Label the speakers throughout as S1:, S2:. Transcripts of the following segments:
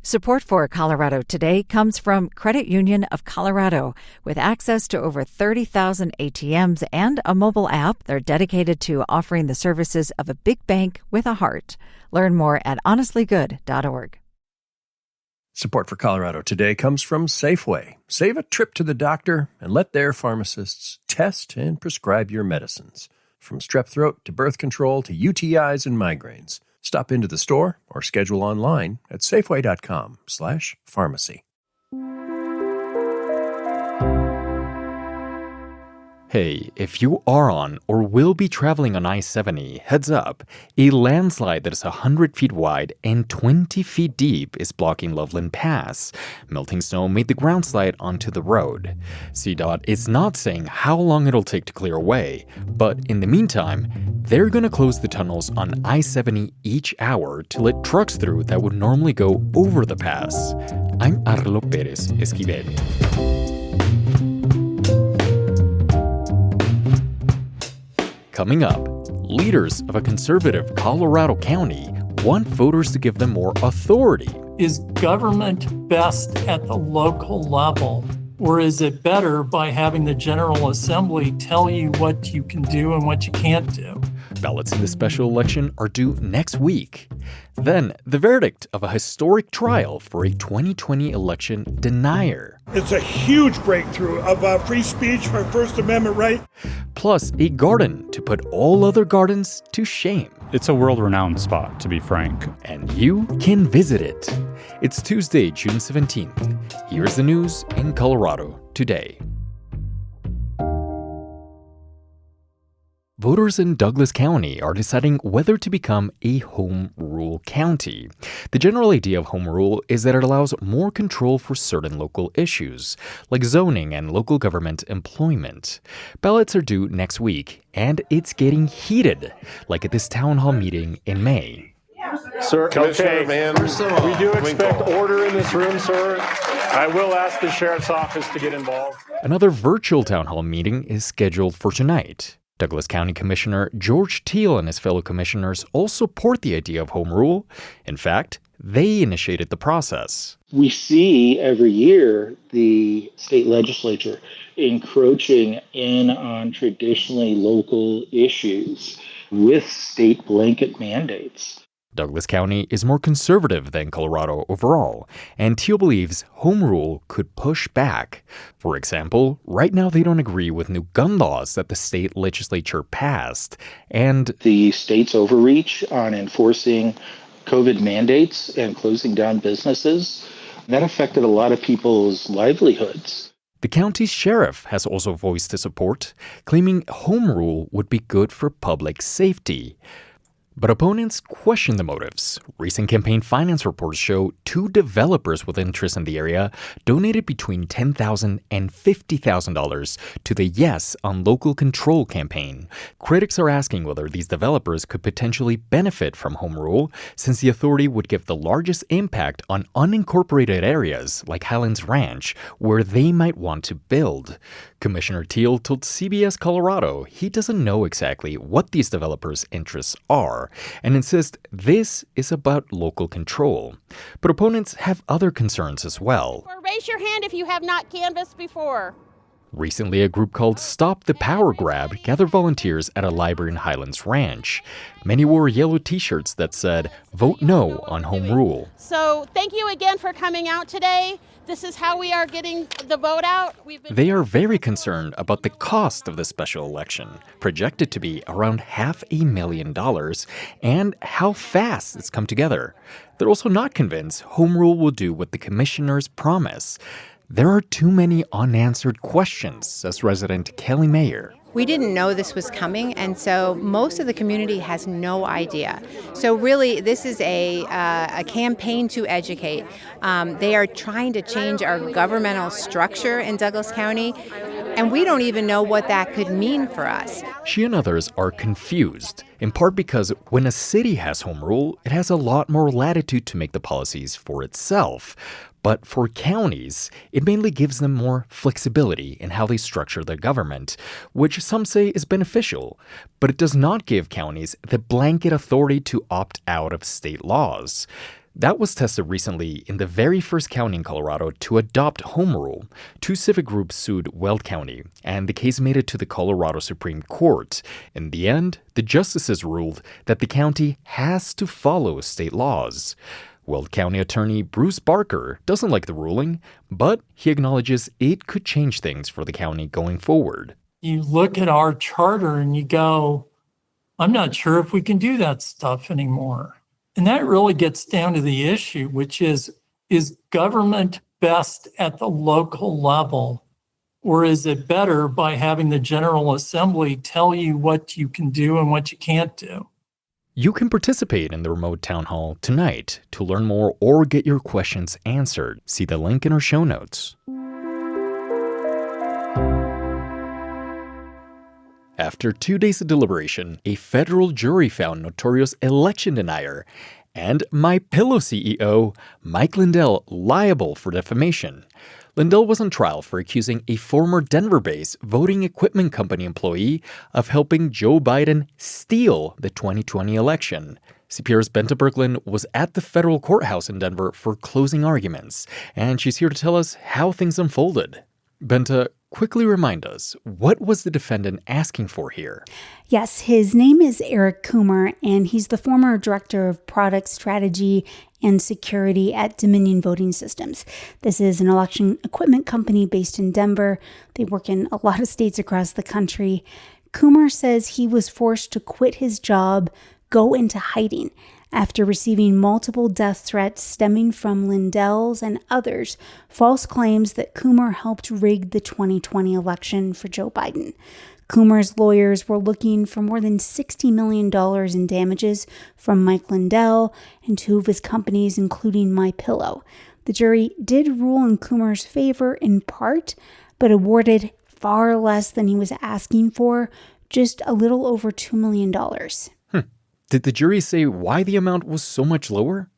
S1: Support for Colorado Today comes from Credit Union of Colorado. With access to over 30,000 ATMs and a mobile app, they're dedicated to offering the services of a big bank with a heart. Learn more at honestlygood.org.
S2: Support for Colorado Today comes from Safeway. Save a trip to the doctor and let their pharmacists test and prescribe your medicines. From strep throat to birth control to UTIs and migraines. Stop into the store or schedule online at safeway.com/pharmacy.
S3: Hey, if you are on or will be traveling on I-70, heads up. A landslide that is 100 feet wide and 20 feet deep is blocking Loveland Pass. Melting snow made the ground slide onto the road. CDOT is not saying how long it'll take to clear away, but in the meantime, they're going to close the tunnels on I-70 each hour to let trucks through that would normally go over the pass. I'm Arlo Pérez Esquivel. Coming up, leaders of a conservative Colorado county want voters to give them more authority.
S4: Is government best at the local level, or is it better by having the General Assembly tell you what you can do and what you can't do?
S3: Ballots in the special election are due next week. Then, the verdict of a historic trial for a 2020 election denier.
S5: It's a huge breakthrough of free speech for First Amendment right.
S3: Plus, a garden to put all other gardens to shame.
S6: It's a world-renowned spot, to be frank.
S3: And you can visit it. It's Tuesday, June 17th. Here's the news in Colorado today. Voters in Douglas County are deciding whether to become a home rule county. The general idea of home rule is that it allows more control for certain local issues, like zoning and local government employment. Ballots are due next week, and it's getting heated, like at this town hall meeting in May.
S7: Sir, okay, we do expect order in this room, sir. I will ask the sheriff's office to get involved.
S3: Another virtual town hall meeting is scheduled for tonight. Douglas County Commissioner George Teal and his fellow commissioners all support the idea of home rule. In fact, they initiated the process.
S8: We see every year the state legislature encroaching in on traditionally local issues with state blanket mandates.
S3: Douglas County is more conservative than Colorado overall, and Teal believes home rule could push back. For example, right now they don't agree with new gun laws that the state legislature passed, and
S8: the state's overreach on enforcing COVID mandates and closing down businesses, that affected a lot of people's livelihoods.
S3: The county's sheriff has also voiced his support, claiming home rule would be good for public safety. But opponents question the motives. Recent campaign finance reports show 2 developers with interest in the area donated between $10,000 and $50,000 to the Yes on Local Control campaign. Critics are asking whether these developers could potentially benefit from home rule, since the authority would give the largest impact on unincorporated areas like Highlands Ranch, where they might want to build. Commissioner Teal told CBS Colorado he doesn't know exactly what these developers' interests are, and insists this is about local control. But opponents have other concerns as well.
S9: Raise your hand if you have not canvassed before.
S3: Recently, a group called Stop the Power Grab gathered volunteers at a library in Highlands Ranch. Many wore yellow t-shirts that said, "Vote no on home rule."
S9: So thank you again for coming out today. This is how we are getting the vote out.
S3: They are very concerned about the cost of the special election, projected to be around $500,000, and how fast it's come together. They're also not convinced home rule will do what the commissioners promise. There are too many unanswered questions, says resident Kelly Mayer.
S10: We didn't know this was coming, and so most of the community has no idea. So really, this is a campaign to educate. They are trying to change our governmental structure in Douglas County, and we don't even know what that could mean for us.
S3: She and others are confused, in part because when a city has home rule, it has a lot more latitude to make the policies for itself. But for counties, it mainly gives them more flexibility in how they structure their government, which some say is beneficial. But it does not give counties the blanket authority to opt out of state laws. That was tested recently in the very first county in Colorado to adopt home rule. Two civic groups sued Weld County, and the case made it to the Colorado Supreme Court. In the end, the justices ruled that the county has to follow state laws. Weld County Attorney Bruce Barker doesn't like the ruling, but he acknowledges it could change things for the county going forward.
S4: You look at our charter and you go, I'm not sure if we can do that stuff anymore. And that really gets down to the issue, which is government best at the local level? Or is it better by having the General Assembly tell you what you can do and what you can't do?
S3: You can participate in the remote town hall tonight. To learn more or get your questions answered, see the link in our show notes. After 2 days of deliberation, a federal jury found notorious election denier and MyPillow CEO Mike Lindell liable for defamation. Lindell was on trial for accusing a former Denver-based voting equipment company employee of helping Joe Biden steal the 2020 election. CPR's Benta Berglund was at the federal courthouse in Denver for closing arguments, and she's here to tell us how things unfolded. Benta, quickly remind us, what was the defendant asking for here?
S11: Yes, his name is Eric Coomer, and he's the former director of product strategy and security at Dominion Voting Systems. This is an election equipment company based in Denver. They work in a lot of states across the country. Coomer says he was forced to quit his job, go into hiding, after receiving multiple death threats stemming from Lindell's and others' false claims that Coomer helped rig the 2020 election for Joe Biden. Coomer's lawyers were looking for more than $60 million in damages from Mike Lindell and two of his companies, including MyPillow. The jury did rule in Coomer's favor in part, but awarded far less than he was asking for, just a little over $2 million.
S3: Did the jury say why the amount was so much lower?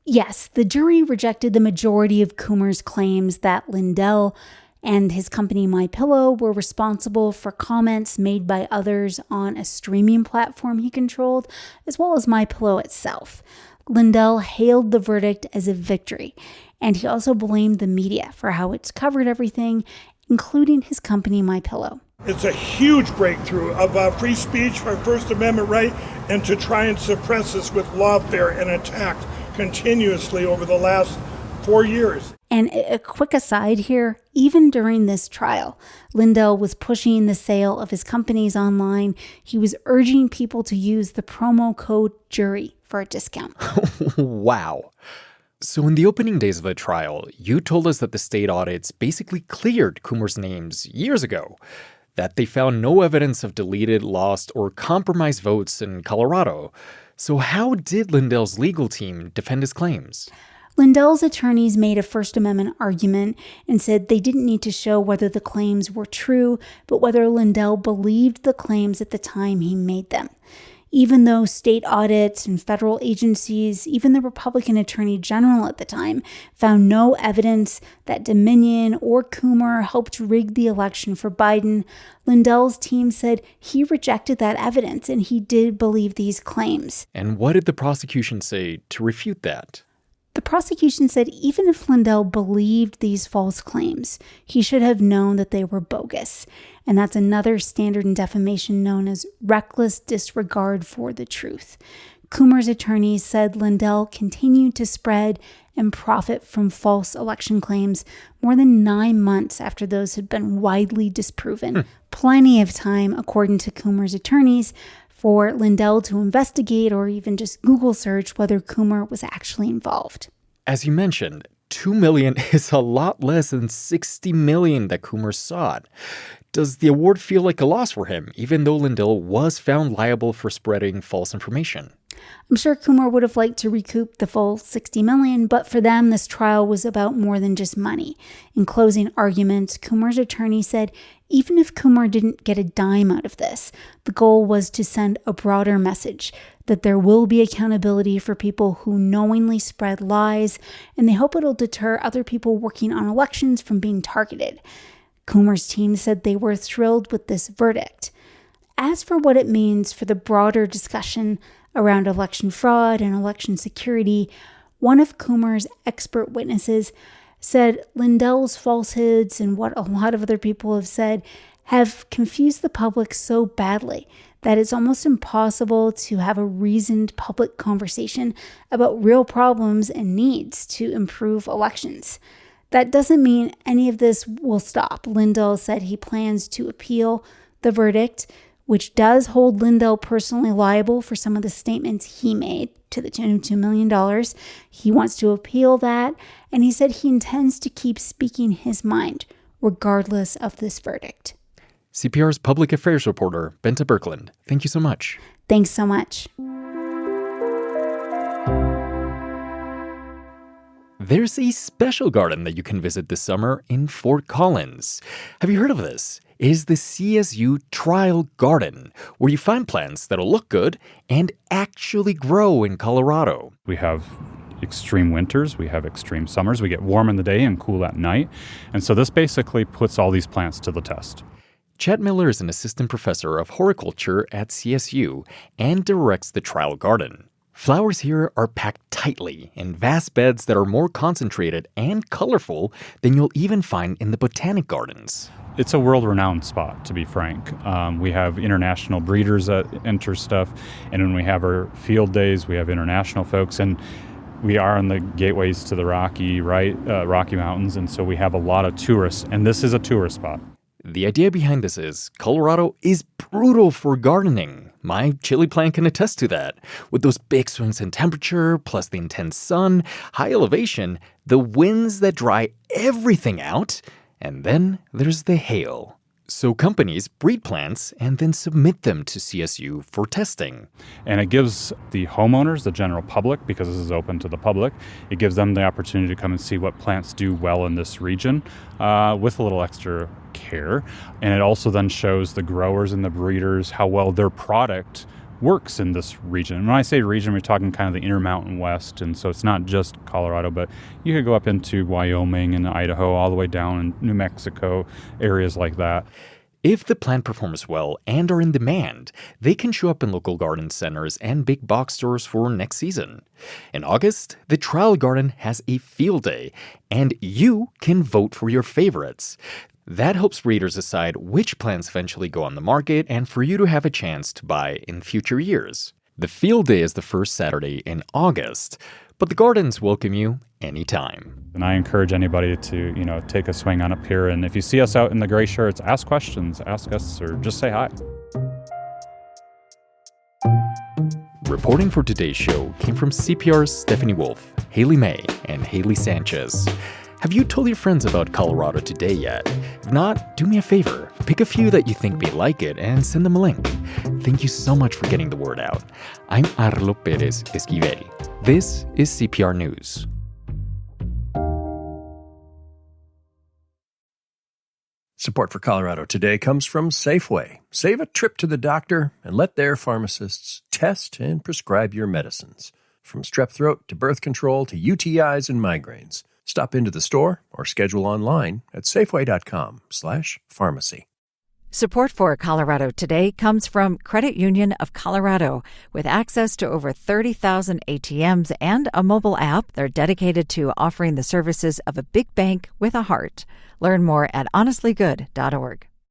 S11: Yes, the jury rejected the majority of Coomer's claims that Lindell and his company MyPillow were responsible for comments made by others on a streaming platform he controlled, as well as MyPillow itself. Lindell hailed the verdict as a victory, and he also blamed the media for how it's covered everything, including his company MyPillow.
S5: It's a huge breakthrough of free speech, our First Amendment right, and to try and suppress this with lawfare and attacked continuously over the last 4 years.
S11: And a quick aside here, even during this trial, Lindell was pushing the sale of his companies online. He was urging people to use the promo code JURY for a discount.
S3: Wow. So in the opening days of the trial, you told us that the state audits basically cleared Coomer's names years ago, that they found no evidence of deleted, lost, or compromised votes in Colorado. So how did Lindell's legal team defend his claims?
S11: Lindell's attorneys made a First Amendment argument and said they didn't need to show whether the claims were true, but whether Lindell believed the claims at the time he made them. Even though state audits and federal agencies, even the Republican Attorney General at the time, found no evidence that Dominion or Coomer helped rig the election for Biden, Lindell's team said he rejected that evidence and he did believe these claims.
S3: And what did the prosecution say to refute that?
S11: The prosecution said even if Lindell believed these false claims, he should have known that they were bogus. And that's another standard in defamation known as reckless disregard for the truth. Coomer's attorneys said Lindell continued to spread and profit from false election claims more than 9 months after those had been widely disproven. Plenty of time, according to Coomer's attorneys, for Lindell to investigate or even just Google search whether Coomer was actually involved.
S3: As you mentioned, $2 million is a lot less than $60 million that Coomer sought. Does the award feel like a loss for him, even though Lindell was found liable for spreading false information?
S11: I'm sure Coomer would have liked to recoup the full $60 million, but for them, this trial was about more than just money. In closing arguments, Coomer's attorney said even if Coomer didn't get a dime out of this, the goal was to send a broader message that there will be accountability for people who knowingly spread lies, and they hope it'll deter other people working on elections from being targeted. Coomer's team said they were thrilled with this verdict. As for what it means for the broader discussion around election fraud and election security, One of Coomer's expert witnesses said Lindell's falsehoods and what a lot of other people have said have confused the public so badly that it's almost impossible to have a reasoned public conversation about real problems and needs to improve elections. That doesn't mean any of this will stop. Lindell said he plans to appeal the verdict, which does hold Lindell personally liable for some of the statements he made to the tune of $2 million. He wants to appeal that, and he said he intends to keep speaking his mind regardless of this verdict.
S3: CPR's public affairs reporter, Bente Birkeland. Thank you so much.
S11: Thanks so much.
S3: There's a special garden that you can visit this summer in Fort Collins. Have you heard of this? It is the CSU Trial Garden, where you find plants that'll look good and actually grow in Colorado.
S6: We have extreme winters, we have extreme summers, we get warm in the day and cool at night. And so this basically puts all these plants to the test.
S3: Chad Miller is an assistant professor of horticulture at CSU and directs the Trial Garden. Flowers here are packed tightly in vast beds that are more concentrated and colorful than you'll even find in the botanic gardens.
S6: It's a world-renowned spot, to be frank. We have international breeders that enter stuff, and when we have our field days, we have international folks, and we are on the gateways to the Rocky Mountains, and so we have a lot of tourists, and this is a tourist spot.
S3: The idea behind this is Colorado is brutal for gardening. My chili plant can attest to that. With those big swings in temperature, plus the intense sun, high elevation, the winds that dry everything out, and then there's the hail. So companies breed plants and then submit them to CSU for testing.
S6: And it gives the homeowners, the general public, because this is open to the public, it gives them the opportunity to come and see what plants do well in this region with a little extra care. And it also then shows the growers and the breeders how well their product works in this region. When I say region, we're talking kind of the Intermountain West, and so it's not just Colorado, but you could go up into Wyoming and Idaho, all the way down in New Mexico, areas like that.
S3: If the plant performs well and are in demand, they can show up in local garden centers and big box stores for next season. In August, the Trial Garden has a field day, and you can vote for your favorites. That helps readers decide which plants eventually go on the market and for you to have a chance to buy in future years. The field day is the first Saturday in August, but the gardens welcome you anytime.
S6: And I encourage anybody to, take a swing on up here. And if you see us out in the gray shirts, ask questions, ask us, or just say hi.
S3: Reporting for today's show came from CPR's Stephanie Wolf, Haley May, and Haley Sanchez. Have you told your friends about Colorado Today yet? If not, do me a favor. Pick a few that you think may like it and send them a link. Thank you so much for getting the word out. I'm Arlo Perez Esquivel. This is CPR News.
S2: Support for Colorado Today comes from Safeway. Save a trip to the doctor and let their pharmacists test and prescribe your medicines. From strep throat to birth control to UTIs and migraines. Stop into the store or schedule online at safeway.com/pharmacy.
S1: Support for Colorado Today comes from Credit Union of Colorado. With access to over 30,000 ATMs and a mobile app, they're dedicated to offering the services of a big bank with a heart. Learn more at honestlygood.org.